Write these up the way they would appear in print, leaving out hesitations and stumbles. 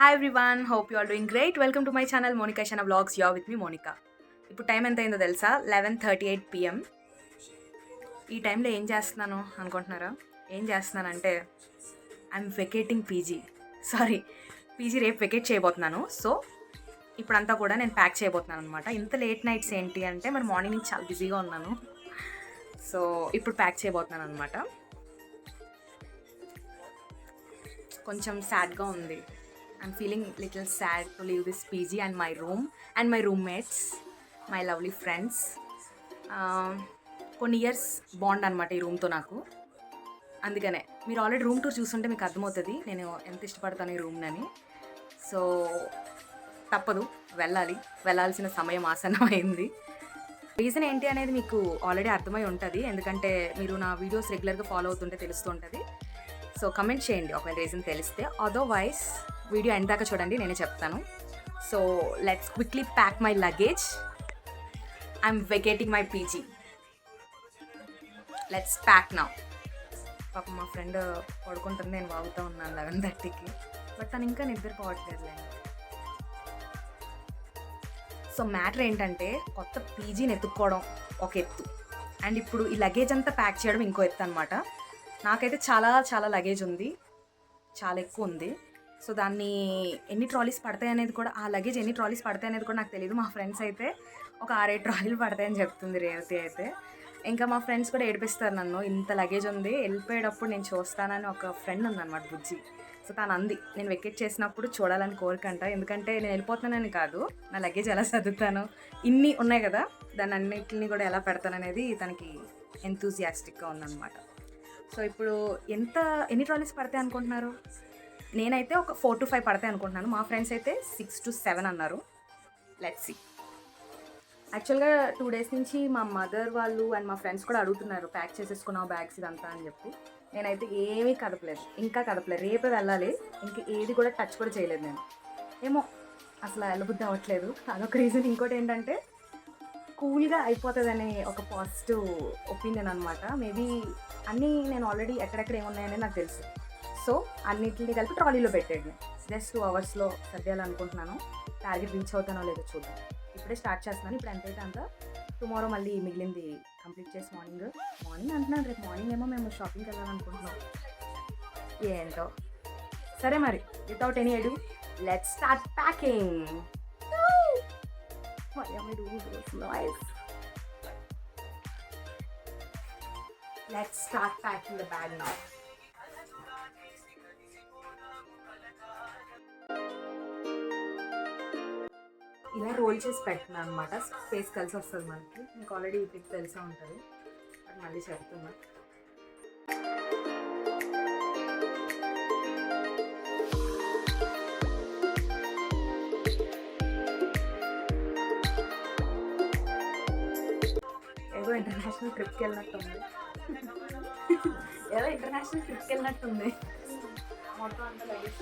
Hi everyone, hope you are doing great. Welcome to my channel Monika Shana vlogs. Ya with me Monika. ఇప్పుడు time ఎంత అయిందో తెలుసా? 11:38 PM. ఈ టైంలో ఏం చేస్తున్నాను అనుకుంటున్నారా? ఏం చేస్తున్నానంటే ఐఎమ్ వెకేటింగ్ పీజీ రేపు వెకేట్ చేయబోతున్నాను. సో ఇప్పుడంతా కూడా నేను ప్యాక్ చేయబోతున్నాను అనమాట. ఇంత లేట్ నైట్స్ ఏంటి అంటే మరి మార్నింగ్ నుంచి చాలా బిజీగా ఉన్నాను. సో ఇప్పుడు ప్యాక్ చేయబోతున్నాను అనమాట. కొంచెం సాడ్గా ఉంది. I'm feeling little sad to leave this PG and my room and my roommates, my lovely friends. కొన్ని ఇయర్స్ బాండ్ అనమాట ఈ రూమ్తో నాకు. అందుకనే మీరు ఆల్రెడీ రూమ్ టూర్ చూస్తుంటే మీకు అర్థమవుతుంది నేను ఎంత ఇష్టపడతాను ఈ రూమ్ని. సో తప్పదు, వెళ్ళాల్సిన సమయం ఆసన్నమైంది. రీజన్ ఏంటి అనేది మీకు ఆల్రెడీ అర్థమై ఉంటుంది, ఎందుకంటే మీరు నా వీడియోస్ రెగ్యులర్గా ఫాలో అవుతుంటే తెలుస్తుంటుంది. సో కమెంట్ చేయండి ఒకవేళ రీజన్ తెలిస్తే. అదర్వైజ్ వీడియో ఎండ్ దాకా చూడండి, నేనే చెప్తాను. So let's quickly pack my luggage. I'm vacating my PG. Let's pack now. పాప మా ఫ్రెండ్ పడుకుంటుంది, నేను వాగుతూ ఉన్నాను 11:30కి. బట్ తను ఇంకా నిద్రపోవట్లేదు. సో మ్యాటర్ ఏంటంటే కొత్త పీజీని ఎత్తుక్కోవడం ఒక ఎత్తు, అండ్ ఇప్పుడు ఈ లగేజ్ అంతా ప్యాక్ చేయడం ఇంకో ఎత్తు అనమాట. నాకైతే చాలా లగేజ్ ఉంది, చాలా ఎక్కువ ఉంది. సో దాన్ని ఎన్ని ట్రాలీస్ పడతాయి అనేది కూడా, ఆ లగేజ్ ఎన్ని ట్రాలీస్ పడతాయి అనేది కూడా నాకు తెలియదు. మా ఫ్రెండ్స్ అయితే ఒక 6-7 ట్రాలీలు పడతాయని చెప్తుంది రేవతి అయితే. ఇంకా మా ఫ్రెండ్స్ కూడా ఏడిపిస్తారు నన్ను, ఇంత లగేజ్ ఉంది వెళ్ళిపోయేటప్పుడు నేను చూస్తానని. ఒక ఫ్రెండ్ ఉందన్నమాట బుజ్జి. సో తను అంది నేను వెకేట్ చేసినప్పుడు చూడాలని కోరికంట, ఎందుకంటే నేను వెళ్ళిపోతున్నానని కాదు, నా లగేజ్ ఎలా సర్దుతాను, ఇన్ని ఉన్నాయి కదా దాన్ని అన్నిటిని కూడా ఎలా పెడతాననేది తనకి ఎంతూజియాస్టిక్గా ఉందన్నమాట. సో ఇప్పుడు ఎన్ని ట్రాలీస్ పడతాయి అనుకుంటున్నారు? నేనైతే ఒక 4 to 5 పడతాయి అనుకుంటున్నాను. మా ఫ్రెండ్స్ అయితే 6 to 7 అన్నారు. Let's see. యాక్చువల్గా 2 days నుంచి మా మదర్ వాళ్ళు అండ్ మా ఫ్రెండ్స్ కూడా అడుగుతున్నారు, ప్యాక్ చేసేసుకున్నావు బ్యాగ్స్ ఇదంతా అని చెప్పి. నేనైతే ఏమీ ఇంకా కదపలేదు. రేపే వెళ్ళాలి, ఇంకా ఏది కూడా టచ్ కూడా చేయలేదు నేను. ఏమో అసలు వెళ్ళబుద్ధి అవ్వట్లేదు, అదొక రీజన్. ఇంకోటి ఏంటంటే కూల్గా అయిపోతుందనే ఒక పాజిటివ్ ఒపీనియన్ అనమాట. మేబీ అన్నీ నేను ఆల్రెడీ ఎక్కడెక్కడ ఏమున్నాయనేది నాకు తెలుసు. సో అన్నింటినీ కలిపి ట్రాలీలో పెట్టేయండి. Just 2 hours సర్దేయాలనుకుంటున్నాను. టార్గెట్ రీచ్ అవుతానో లేదో చూద్దాం. ఇప్పుడే స్టార్ట్ చేస్తున్నాను. ఇప్పుడు ఎంతైతే అంత. టుమారో మళ్ళీ మిగిలింది కంప్లీట్ చేసి మార్నింగ్ అంటున్నాను, రేపు మార్నింగ్ ఏమో మేము షాపింగ్కి వెళ్ళాలనుకుంటున్నాం. ఏంటో సరే మరి, వితౌట్ ఎనీ అడు let's start packing. Let's start packing the bag now. ఇలా రోల్ చేసి పెట్టినా అనమాట, స్పేస్ కలిసి వస్తుంది మనకి. మీకు ఆల్రెడీ ఇది తెలిసే ఉంటుంది, అది మళ్ళీ చెప్తున్నా. ఏదో ఇంటర్నేషనల్ ట్రిప్కి వెళ్ళినట్టుంది. మొత్తం అంతా లగేజ్.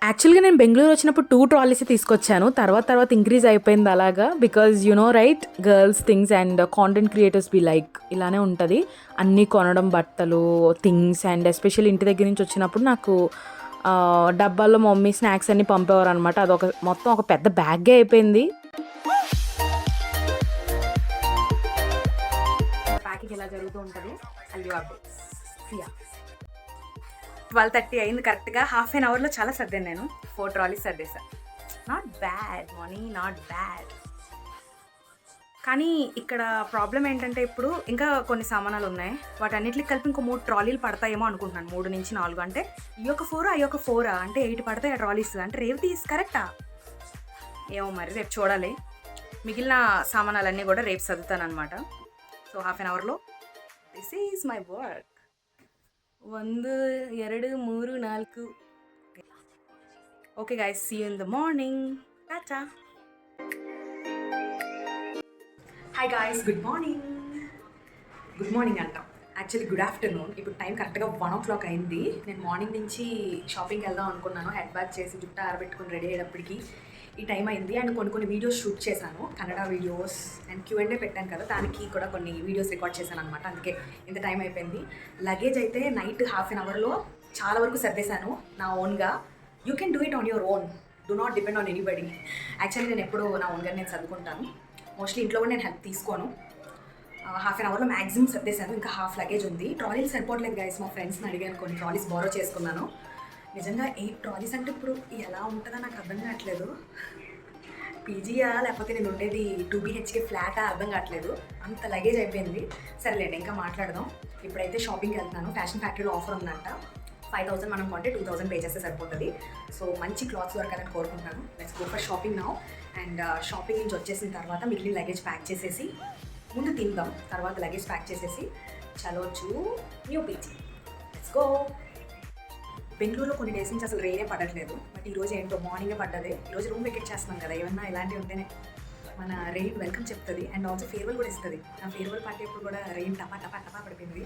యాక్చువల్గా నేను బెంగళూరు వచ్చినప్పుడు 2 ట్రాలీస్ తీసుకొచ్చాను. తర్వాత ఇంక్రీజ్ అయిపోయింది అలాగా. Because you know right, girls things and content creators be like ఇలానే ఉంటుంది. అన్నీ కొనడం, బట్టలు, థింగ్స్, అండ్ ఎస్పెషల్లీ ఇంటి దగ్గర నుంచి వచ్చినప్పుడు నాకు డబ్బాల్లో మమ్మీ స్నాక్స్ అన్నీ పంపేవారు అనమాట. అదొక మొత్తం ఒక పెద్ద బ్యాగే అయిపోయింది. ప్యాకింగ్ ఇలా జరుగుతూ ఉంటుంది. 12:30 అయింది కరెక్ట్గా. హాఫ్ అన్ అవర్లో చాలా సర్దాను నేను. 4 ట్రాలీస్ సర్దేశాను. Not bad money, not bad. కానీ ఇక్కడ ప్రాబ్లం ఏంటంటే ఇప్పుడు ఇంకా కొన్ని సామానాలు ఉన్నాయి, వాటన్నిటికి కలిపి ఇంకో 3 ట్రాలీలు పడతాయేమో అనుకుంటున్నాను. 3 నుంచి 4 అంటే ఈ ఒక 4 అంటే 8 పడతాయి ఆ ట్రాలీస్. అంటే రేవతి కరెక్టా ఏమో మరి, రేపు చూడాలి. మిగిలిన సామానాలన్నీ కూడా రేపు సర్దుతాను అనమాట. సో హాఫ్ అన్ అవర్లో this is my work. 1 2 3 4. Okay guys, see you in the morning. Tata. Hi guys, good morning అంటాం, యాక్చువల్లీ గుడ్ ఆఫ్టర్నూన్. ఇప్పుడు టైం కరెక్ట్గా 1 o'clock అయింది. నేను మార్నింగ్ నుంచి షాపింగ్కి వెళ్దాం అనుకున్నాను. హెడ్ బాత్ చేసి జుట్టు ఆరబెట్టుకుని రెడీ అయ్యేటప్పటికి ఈ టైం అయింది. అండ్ కొన్ని వీడియోస్ షూట్ చేశాను, కన్నడ వీడియోస్, అండ్ Q&A పెట్టాను కదా, దానికి కూడా కొన్ని వీడియోస్ రికార్డ్ చేశాను అనమాట. అందుకే ఇంత టైం అయిపోయింది. లగేజ్ అయితే నైట్ హాఫ్ అన్ అవర్లో చాలా వరకు సర్దేశాను నా ఓన్గా. You can do it on your own. Do not depend on anybody. Actually నేను ఎప్పుడూ నా ఓన్గా నేను చదువుకుంటాను. మోస్ట్లీ ఇంట్లో కూడా నేను హెల్ప్ తీసుకోను. హాఫ్ అన్ అవర్లో మ్యాక్సిమం సర్దేశాను. ఇంకా హాఫ్ లగేజ్ ఉంది. ట్రాలీస్ సరిపోవట్లేదు గైస్. మా ఫ్రెండ్స్ని అడిగాను, కొన్ని ట్రాలీస్ బోరో చేసుకున్నాను. నిజంగా 8 ట్రాలీస్ అంటే ఇప్పుడు ఎలా ఉంటుందో నాకు అర్థం కావట్లేదు. పీజీయా లేకపోతే నేను ఉండేది 2 BHK ఫ్లాటా అర్థం కావట్లేదు. అంత లగేజ్ అయిపోయింది. సరేలేండి, ఇంకా మాట్లాడదాం. ఇప్పుడైతే షాపింగ్కి వెళ్తున్నాను. ఫ్యాషన్ ఫ్యాక్టరీలో ఆఫర్ ఉందంట. 5,000 మనం కొంటే 2,000 పే చేస్తే సరిపోతుంది. సో మంచి క్లాత్స్ దొరకాలని కోరుకుంటాను. Let's go for shopping now. And shopping నుంచి వచ్చేసిన తర్వాత మిగిలిన లగేజ్ ప్యాక్ చేసేసి ముందు తిందాం, తర్వాత లగేజ్ ప్యాక్ చేసేసి చలోచు న్యూ పీజీ. Let's go. బెంగళూరులో కొన్ని డేస్ నుంచి అసలు రెయినే పడట్లేదు. బట్ ఈరోజు ఏంటో మార్నింగే పడ్డది. ఈరోజు రూమ్ వెకెట్ చేస్తున్నాం కదా, ఏమన్నా ఇలాంటివి ఉంటేనే మన రెయిన్ వెల్కమ్ చెప్తుంది. అండ్ ఆల్సో ఫేర్వెల్ కూడా ఇస్తుంది. నా ఫేర్వెల్ పార్టీ అప్పుడు కూడా రెయిన్ టపా టపా టపా పడిపోయింది.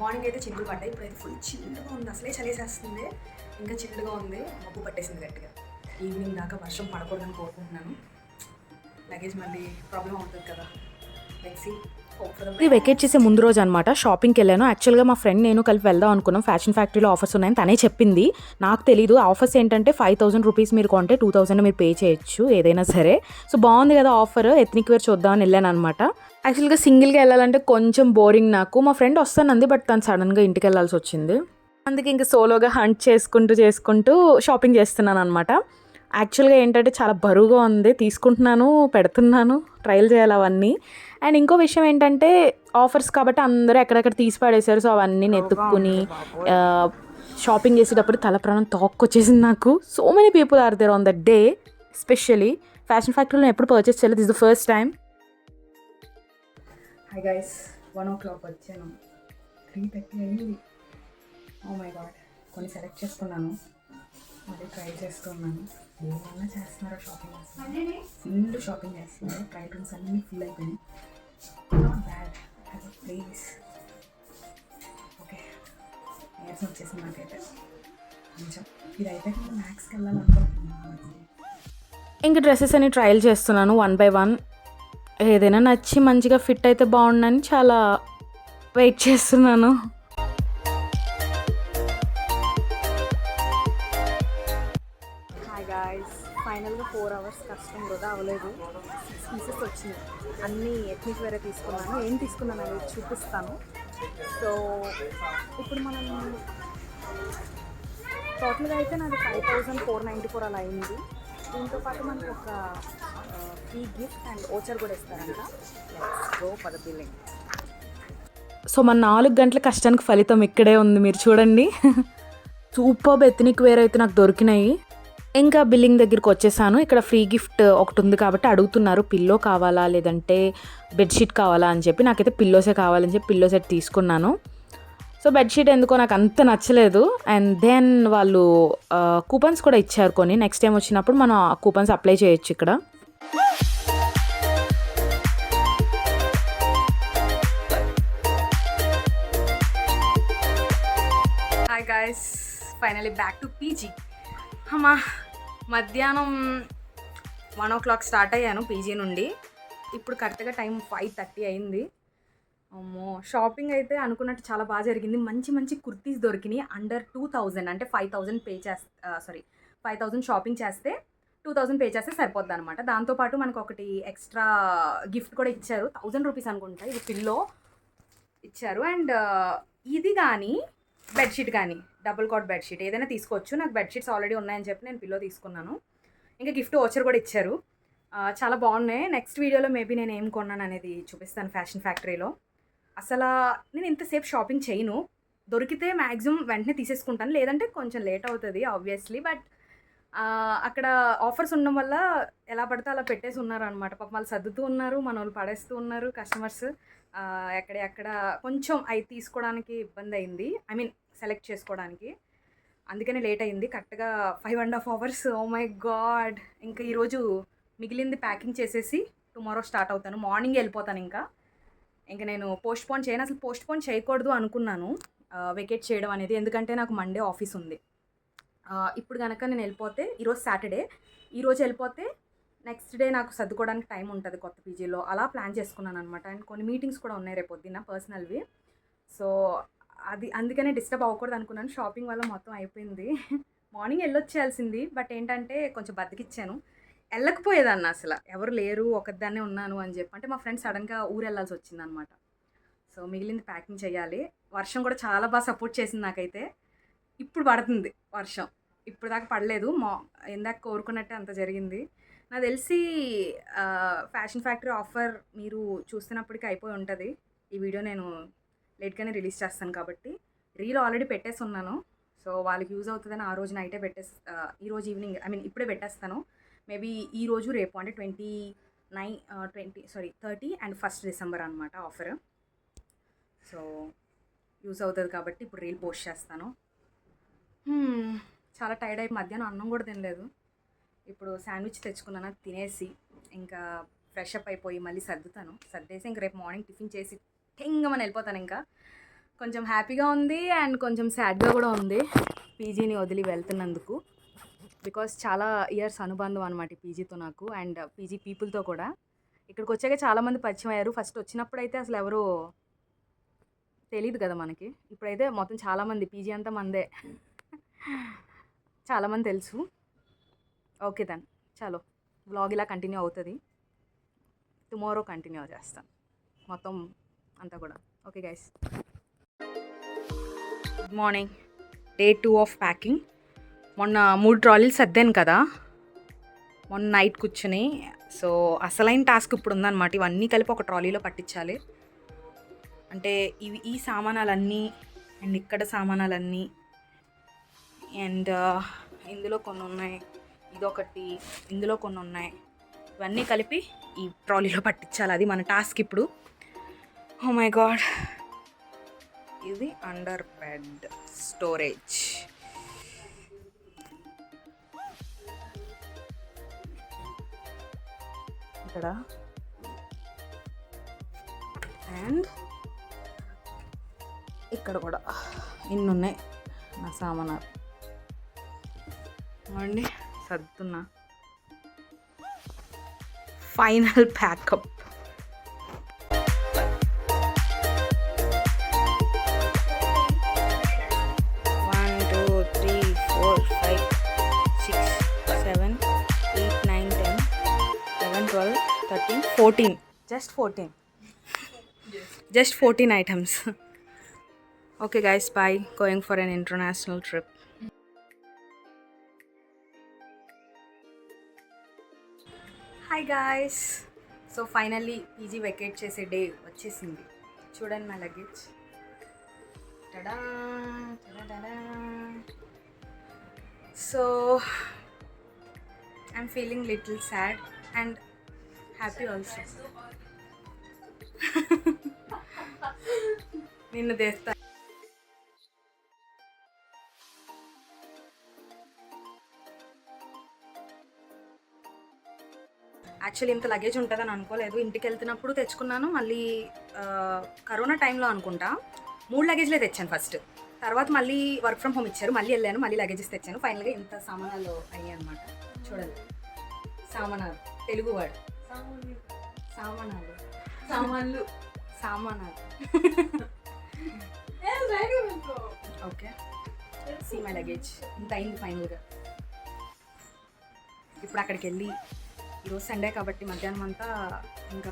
మార్నింగ్ అయితే చినుకులు పడ్డాయి. ఇప్పుడైతే ఫుల్ చిల్లుగా ఉంది. అసలే చలేసేస్తుంది, ఇంకా చిల్లుగా ఉంది. మబ్బు పట్టేసింది గట్టిగా. ఈవినింగ్ దాకా వర్షం పడకూడదని కోరుకుంటున్నాను. లగేజ్ మళ్ళీ ప్రాబ్లం అవుతుంది కదా. వెకేట్ చేసే ముందు రోజు అనమాట షాపింగ్కి వెళ్ళాను. యాక్చువల్గా మా ఫ్రెండ్ నేను కలిపి వెళ్దాం అనుకున్నాం. ఫ్యాషన్ ఫ్యాక్టరీలో ఆఫర్స్ ఉన్నాయని తనే చెప్పింది. నాకు తెలీదు. ఆఫర్స్ ఏంటంటే 5,000 రూపీస్ మీరు కొంటే 2,000 మీరు పే చేయొచ్చు ఏదైనా సరే. సో బాగుంది కదా ఆఫర్. ఎథ్నిక్ వేర్ చూద్దామని వెళ్ళాను అనమాట. యాక్చువల్గా సింగిల్గా వెళ్ళాలంటే కొంచెం బోరింగ్ నాకు. మా ఫ్రెండ్ వస్తానంది, బట్ తను సడన్గా ఇంటికి వెళ్ళాల్సి వచ్చింది. అందుకే ఇంకా సోలోగా హంట్ చేసుకుంటూ షాపింగ్ చేస్తున్నాను అనమాట. యాక్చువల్గా ఏంటంటే చాలా బరువుగా ఉంది. తీసుకుంటున్నాను, పెడుతున్నాను, ట్రయల్ చేయాలి అవన్నీ. అండ్ ఇంకో విషయం ఏంటంటే ఆఫర్స్ కాబట్టి అందరూ ఎక్కడెక్కడ తీసి పడేశారు. సో అవన్నీ నెతుక్కుని షాపింగ్ చేసేటప్పుడు తల ప్రాణం తోక్కొచ్చేసింది నాకు. So many people are there on that day. Especially fashion ఫ్యాక్టరీలో ఎప్పుడు పర్చేస్ చేయలేదు. This the first time. Hi guys, 1 o'clock వచ్చాను. 3:30 అయింది. Oh my god. కొన్ని సెలెక్ట్ చేసుకున్నాను, మళ్ళీ ట్రై చేస్తున్నాను. ఏమైనా చేస్తున్నారో షాపింగ్ చేస్తున్నాను. ఫుల్ షాపింగ్ చేస్తున్నాను. ట్రై రూమ్స్ అన్నీ ఫుల్ అయిపోయినాయి. Not bad as a place. Okay, నీరసం వచ్చేసింది నాకైతే కొంచెం. ఇది అయితే మ్యాక్స్కి వెళ్ళాలనుకుంటున్నాను. ఇంకా డ్రెస్సెస్ అన్ని ట్రయల్ చేస్తున్నాను 1 by 1. ఏదైనా నచ్చి మంచిగా ఫిట్ అయితే బాగుండని చాలా వెయిట్ చేస్తున్నాను. ఫైనల్గా 4 hours కష్టం వృధా అవ్వలేదు. 6 pieces వచ్చినాయి. అన్నీ ఎథ్నిక్ వేరే తీసుకున్నాను. ఏం తీసుకున్నాను అనేది చూపిస్తాను. సో ఇప్పుడు మనం టోటల్గా అయితే నాది 5,494 అలా అయింది. దీంతో పాటు మనకు ఒక ఫ్రీ గిఫ్ట్ అండ్ ఓచర్ కూడా ఇస్తారంట. Go for the billing. So మన 4 గంటల కష్టానికి ఫలితం ఇక్కడే ఉంది, మీరు చూడండి. సూపర్ ఎథ్నిక్ వేర్ అయితే నాకు దొరికినాయి. ఇంకా బిల్లింగ్ దగ్గరికి వచ్చేసాను. ఇక్కడ ఫ్రీ గిఫ్ట్ ఒకటి ఉంది కాబట్టి అడుగుతున్నారు పిల్లో కావాలా లేదంటే బెడ్షీట్ కావాలా అని చెప్పి. నాకైతే పిల్లోసే కావాలని చెప్పి పిల్లో సెట్ తీసుకున్నాను. సో బెడ్షీట్ ఎందుకో నాకు అంత నచ్చలేదు. అండ్ దెన్ వాళ్ళు కూపన్స్ కూడా ఇచ్చారు కొన్ని. నెక్స్ట్ టైం వచ్చినప్పుడు మనం ఆ కూపన్స్ అప్లై చేయొచ్చు ఇక్కడ. Hi guys, finally back to PG. అమ్మా, మధ్యాహ్నం 1 o'clock స్టార్ట్ అయ్యాను పీజీ నుండి. ఇప్పుడు కరెక్ట్గా టైం 5:30 అయింది. అమ్మో, షాపింగ్ అయితే అనుకున్నట్టు చాలా బాగా జరిగింది. మంచి మంచి కుర్తీస్ దొరికినాయి. అండర్ 2,000 అంటే 5,000 పే చేస్తే 5,000 షాపింగ్ చేస్తే 2,000 పే చేస్తే సరిపోద్ది అనమాట. దాంతోపాటు మనకు ఒకటి ఎక్స్ట్రా గిఫ్ట్ కూడా ఇచ్చారు. 1,000 రూపీస్ అనుకుంటా. ఇది పిల్లో ఇచ్చారు. అండ్ ఇది కానీ బెడ్షీట్ కానీ డబుల్ కాట్ బెడ్షీట్ ఏదైనా తీసుకోవచ్చు. నాకు బెడ్షీట్స్ ఆల్రెడీ ఉన్నాయని చెప్పి నేను పిల్లో తీసుకున్నాను. ఇంకా గిఫ్ట్ ఓచర్ కూడా ఇచ్చారు. చాలా బాగున్నాయి. నెక్స్ట్ వీడియోలో మేబీ నేను ఏం కొన్నాను అనేది చూపిస్తాను ఫ్యాషన్ ఫ్యాక్టరీలో. అసలు నేను ఇంతసేపు షాపింగ్ చేయను. దొరికితే మ్యాక్సిమం వెంటనే తీసేసుకుంటాను, లేదంటే కొంచెం లేట్ అవుతుంది ఆబ్వియస్లీ. బట్ అక్కడ ఆఫర్స్ ఉండడం వల్ల ఎలా పడితే అలా పెట్టేసి ఉన్నారు అనమాట. పాపం వాళ్ళు సర్దుతూ ఉన్నారు, మన వాళ్ళు పడేస్తూ ఉన్నారు కస్టమర్స్. ఎక్కడ కొంచెం అవి తీసుకోవడానికి ఇబ్బంది అయింది, ఐ మీన్ సెలెక్ట్ చేసుకోవడానికి. అందుకనే లేట్ అయింది. కరెక్ట్గా 5.5 hours. Oh my God. ఇంకా ఈరోజు మిగిలింది ప్యాకింగ్ చేసేసి టుమారో స్టార్ట్ అవుతాను. మార్నింగ్ వెళ్ళిపోతాను. ఇంకా నేను పోస్ట్పోన్ చేయను. అసలు పోస్ట్పోన్ చేయకూడదు అనుకున్నాను వెకేట్ చేయడం అనేది, ఎందుకంటే నాకు మండే ఆఫీస్ ఉంది. ఇప్పుడు కనుక నేను వెళ్ళిపోతే, ఈరోజు సాటర్డే, ఈరోజు వెళ్ళిపోతే నెక్స్ట్ డే నాకు సర్దుకోవడానికి టైం ఉంటుంది కొత్త పీజీలో. అలా ప్లాన్ చేసుకున్నాను అనమాట. అండ్ కొన్ని మీటింగ్స్ కూడా ఉన్నాయి రేపు పొద్దున్న పర్సనల్వి. సో అందుకనే డిస్టర్బ్ అవ్వకూడదు అనుకున్నాను. షాపింగ్ వల్ల మొత్తం అయిపోయింది. మార్నింగ్ వెళ్ళొచ్చేయాల్సింది, బట్ ఏంటంటే కొంచెం బద్దకిచ్చాను. వెళ్ళకపోయేదాన్ని అసలు, ఎవరు లేరు ఒకదాన్నే ఉన్నాను అని చెప్పి. అంటే మా ఫ్రెండ్స్ సడన్గా ఊరు వెళ్ళాల్సి వచ్చిందనమాట. సో మిగిలింది ప్యాకింగ్ చేయాలి. వర్షం కూడా చాలా బాగా సపోర్ట్ చేసింది నాకైతే. ఇప్పుడు పడుతుంది వర్షం, ఇప్పుడు దాకా పడలేదు. ఇందాక కోరుకున్నట్టే అంత జరిగింది. నాకు తెలిసి ఫ్యాషన్ ఫ్యాక్టరీ ఆఫర్ మీరు చూస్తున్నప్పటికీ అయిపోయి ఉంటుంది. ఈ వీడియో నేను లేట్గానే రిలీజ్ చేస్తాను కాబట్టి రీల్ ఆల్రెడీ పెట్టేసి ఉన్నాను. సో వాళ్ళకి యూజ్ అవుతుందని ఆ రోజు నైటే ఈరోజు ఈవినింగ్ ఇప్పుడే పెట్టేస్తాను. మేబీ ఈరోజు రేపు అంటే 30 అండ్ 1 డిసెంబర్ అనమాట ఆఫర్. సో యూజ్ అవుతుంది కాబట్టి ఇప్పుడు రీల్ పోస్ట్ చేస్తాను. చాలా టైర్డ్ అయి మధ్యాహ్నం అన్నం కూడా తినలేదు. ఇప్పుడు శాండ్విచ్ తెచ్చుకున్నాను, తినేసి ఇంకా ఫ్రెష్ అప్ అయిపోయి మళ్ళీ సర్దేసి ఇంక రేపు మార్నింగ్ టిఫిన్ చేసి ఠెంగమని వెళ్ళిపోతాను. ఇంకా కొంచెం హ్యాపీగా ఉంది అండ్ కొంచెం సాడ్గా కూడా ఉంది పీజీని వదిలి వెళ్తున్నందుకు. బికాస్ చాలా ఇయర్స్ అనుబంధం అనమాట ఈ పీజీతో నాకు అండ్ పీజీ పీపుల్తో కూడా. ఇక్కడికి వచ్చాక చాలామంది పరిచయం అయ్యారు. ఫస్ట్ వచ్చినప్పుడు అయితే అసలు ఎవరో తెలియదు కదా మనకి. ఇప్పుడైతే మొత్తం చాలామంది, పీజీ అంతా మందే, చాలామంది తెలుసు. ఓకే దెన్ చలో, వ్లాగ్ ఇలా కంటిన్యూ అవుతుంది. టుమారో కంటిన్యూ చేస్తాను మొత్తం అంతా కూడా. Okay guys, good morning. Day 2 of packing. మొన్న 3 ట్రాలీలు సర్దాను కదా మొన్న నైట్ కూర్చుని. సో అసలైన టాస్క్ ఇప్పుడు ఉందన్నమాట. ఇవన్నీ కలిపి ఒక ట్రాలీలో పట్టించాలి. అంటే ఈ సామానాలన్నీ అండ్ ఇక్కడ సామానాలన్నీ అండ్ ఇందులో కొన్ని ఉన్నాయి, ఇదొకటి, ఇందులో కొన్ని ఉన్నాయి, ఇవన్నీ కలిపి ఈ ట్రాలీలో పట్టించాలి. అది మన టాస్క్ ఇప్పుడు. ఓ మై గాడ్, ఇది అండర్ బెడ్ స్టోరేజ్. ఇక్కడ అండ్ ఇక్కడ కూడా ఇన్ని ఉన్నాయి నా సామానాలు. అండి సర్దుతున్నా. Final pack up. Just 14 items. Okay guys, bye. Going for an international trip. Hi guys. So finally PG vacate చేసే డే వచ్చేసింది. చూడండి నా luggage. Ta-da ta-da. So I'm feeling little sad and happy also. నిన్ను తెస్తా. యాక్చువల్లీ ఇంత luggage ఉంటుందని అనుకోలేదు. ఇంటికి వెళ్తున్నప్పుడు తెచ్చుకున్నాను. మళ్ళీ కరోనా టైంలో అనుకుంటా 3 లగేజ్లే తెచ్చాను ఫస్ట్. తర్వాత మళ్ళీ వర్క్ ఫ్రమ్ హోమ్ ఇచ్చారు, మళ్ళీ వెళ్ళాను, మళ్ళీ లగేజెస్ తెచ్చాను. ఫైనల్గా ఇంత సామానాలు అయ్యాయి అనమాట. చూడండి, సామానాలు, తెలుగు వర్డ్, సామాన్లు. Okay, see my luggage. ఇంత అయింది ఫైనల్గా. ఇప్పుడు అక్కడికి వెళ్ళి, ఈరోజు సండే కాబట్టి మధ్యాహ్నం అంతా ఇంకా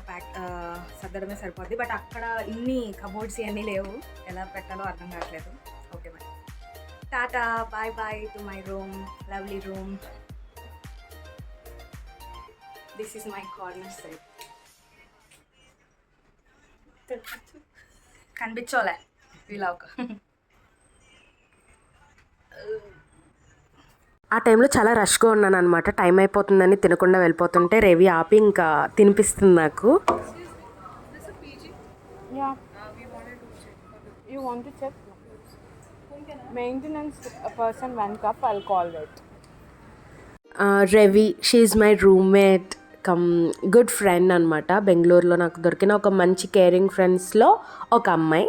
సర్దడమే సరిపోద్ది. బట్ అక్కడ ఇన్ని కబోర్డ్స్ ఇవన్నీ లేవు, ఎలా పెట్టాలో అర్థం కావట్లేదు. ఓకే మరి, tata, bye bye to my room, lovely room. This is my corner side. కనిపించోలే వీళ్ళ ఒక. ఆ టైంలో చాలా రష్గా ఉన్నాను అనమాట. టైం అయిపోతుందని తినకుండా వెళ్ళిపోతుంటే రవి ఆపి ఇంకా తినిపిస్తుంది నాకు. Ravi, she is my roommate come good friend అనమాట. బెంగళూరులో నాకు దొరికిన ఒక మంచి కేరింగ్ ఫ్రెండ్స్లో ఒక అమ్మాయి.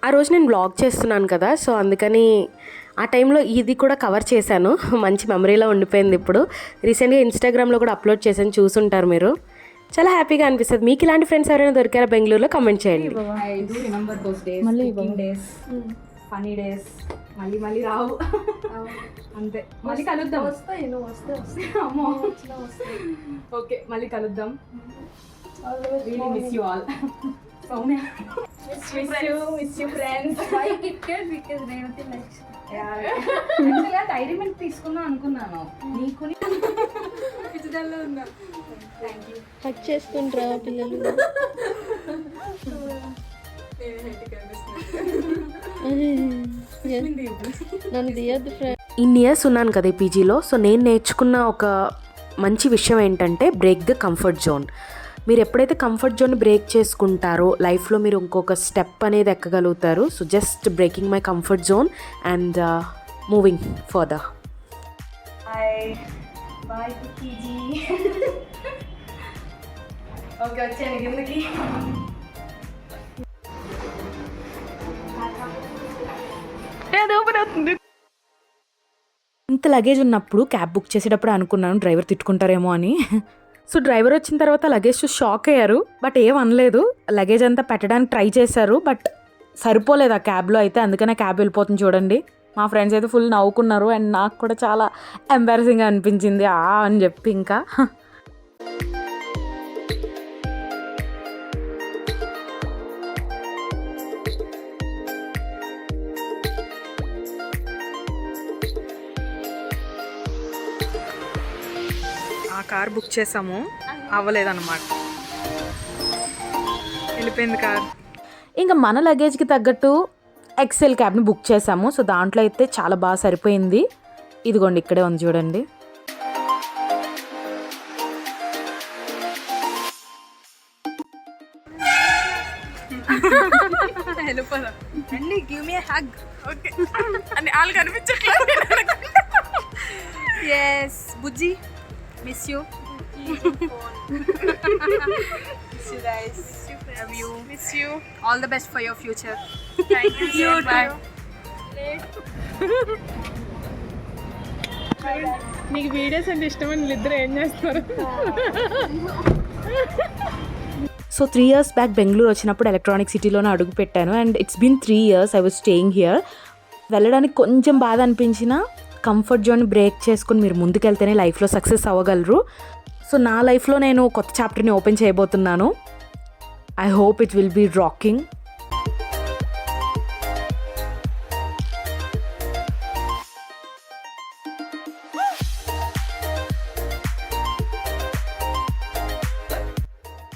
ఆ రోజు నేను వ్లాగ్ చేస్తున్నాను కదా, సో అందుకని ఆ టైంలో ఇది కూడా కవర్ చేశాను. మంచి మెమరీలో ఉండిపోయింది. ఇప్పుడు రీసెంట్గా ఇన్స్టాగ్రామ్లో కూడా అప్లోడ్ చేశాను, చూసుంటారు మీరు. చాలా హ్యాపీగా అనిపిస్తుంది. మీకు ఇలాంటి ఫ్రెండ్స్ ఎవరైనా దొరికారా బెంగళూరులో? కమెంట్ చేయండి. I do remember those days, cooking days, funny days, మళ్ళీ మళ్ళీ రావు అంతే. మళ్ళీ కలుద్దాం. వస్తాయి, నువ్వు వస్తే వస్తాయి. అమ్మో వచ్చినా వస్తాయి. ఓకే మళ్ళీ కలుద్దాం. Really miss you all. Soumya miss you friends. Why KitKat? Because Revati likes it. యాక్చువల్గా డైరీ మిల్క్ తీసుకుందాం అనుకున్నాను. నీకు పిచ్చిదల్లో ఉన్నా. Thank you. హక్ చేసుకుంటారా పిల్లలు? నన్ను తీయద్దు ఫ్రెండ్. ఇన్ని ఇయర్స్ ఉన్నాను కదా ఈ పీజీలో. సో నేను నేర్చుకున్న ఒక మంచి విషయం ఏంటంటే బ్రేక్ ద కంఫర్ట్ జోన్. మీరు ఎప్పుడైతే కంఫర్ట్ జోన్ బ్రేక్ చేసుకుంటారో లైఫ్లో మీరు ఇంకొక స్టెప్ అనేది ఎక్కగలుగుతారు. So just breaking my comfort zone and moving further. Bye PG. Okay వచ్చాను కిందకి. ఇంత లగేజ్ ఉన్నప్పుడు క్యాబ్ బుక్ చేసేటప్పుడు అనుకున్నాను డ్రైవర్ తిట్టుకుంటారేమో అని. సో డ్రైవర్ వచ్చిన తర్వాత లగేజ్ చూసి షాక్ అయ్యారు, బట్ ఏం అనలేదు. లగేజ్ అంతా పెట్టడానికి ట్రై చేశారు, బట్ సరిపోలేదు ఆ క్యాబ్లో అయితే. అందుకనే క్యాబ్ వెళ్ళిపోతుంది చూడండి. మా ఫ్రెండ్స్ అయితే ఫుల్ నవ్వుకున్నారు అండ్ నాకు కూడా చాలా ఎంబారసింగ్గా అనిపించింది అని చెప్పి. ఇంకా ఆ కార్ బుక్ చేసాము, అవ్వలేదన్నమాట. వెళ్ళిపోయింది కార్. ఇంకా మన లగేజ్కి తగ్గట్టు ఎక్సెల్ క్యాబ్ని బుక్ చేసాము. సో దాంట్లో అయితే చాలా బాగా సరిపోయింది. ఇదిగోండి ఇక్కడే ఉంది చూడండి. వెళ్ళిపోదాం. అండి గివ్ మీ హగ్. ఓకే అని వాళ్ళు కనిపించట్లేదు. Yes Bujji miss you. Miss you guys. Love you. Miss you. All the best for your future. Thank you. Bye. నీకు వీడియోస్ అంటే ఇష్టమని వీళ్ళిద్దరు ఏం చేస్తారు? సో 3 years బ్యాక్ బెంగళూరు వచ్చినప్పుడు ఎలక్ట్రానిక్ సిటీలోనే అడుగు పెట్టాను and it's been 3 years I was staying here. వెళ్ళడానికి కొంచెం బాధ అనిపించినా కంఫర్ట్ జోన్ బ్రేక్ చేసుకుని మీరు ముందుకెళ్తేనే లైఫ్లో సక్సెస్ అవ్వగలరు. సో నా లైఫ్లో నేను కొత్త చాప్టర్ని ఓపెన్ చేయబోతున్నాను. I hope it will be rocking.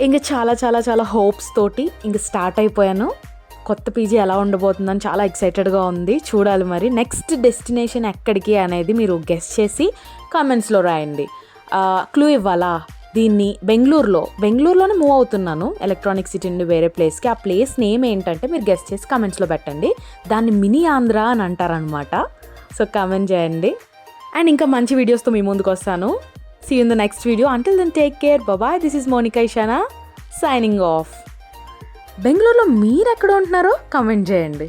ఇంకా చాలా చాలా చాలా హోప్స్ తోటి ఇంక స్టార్ట్ అయిపోయాను. కొత్త పీజీ ఎలా ఉండబోతుందని చాలా ఎక్సైటెడ్గా ఉంది. చూడాలి మరి నెక్స్ట్ డెస్టినేషన్ ఎక్కడికి అనేది మీరు గెస్ చేసి కామెంట్స్లో రాయండి. క్లూ ఇవ్వాలా? దీన్ని బెంగళూరులోనే మూవ్ అవుతున్నాను ఎలక్ట్రానిక్ సిటీ నుండి వేరే ప్లేస్కి. ఆ ప్లేస్ నేమ్ ఏంటంటే మీరు గెస్ చేసి కామెంట్స్లో పెట్టండి. దాన్ని మినీ ఆంధ్ర అని అంటారనమాట. సో కామెంట్ చేయండి అండ్ ఇంకా మంచి వీడియోస్తో మీ ముందుకు వస్తాను. See you in the next video. Until then, take care. Bye-bye. This is Monica Ishana signing off. బెంగళూరులో మీరు ఎక్కడ ఉంటున్నారో కామెంట్ చేయండి.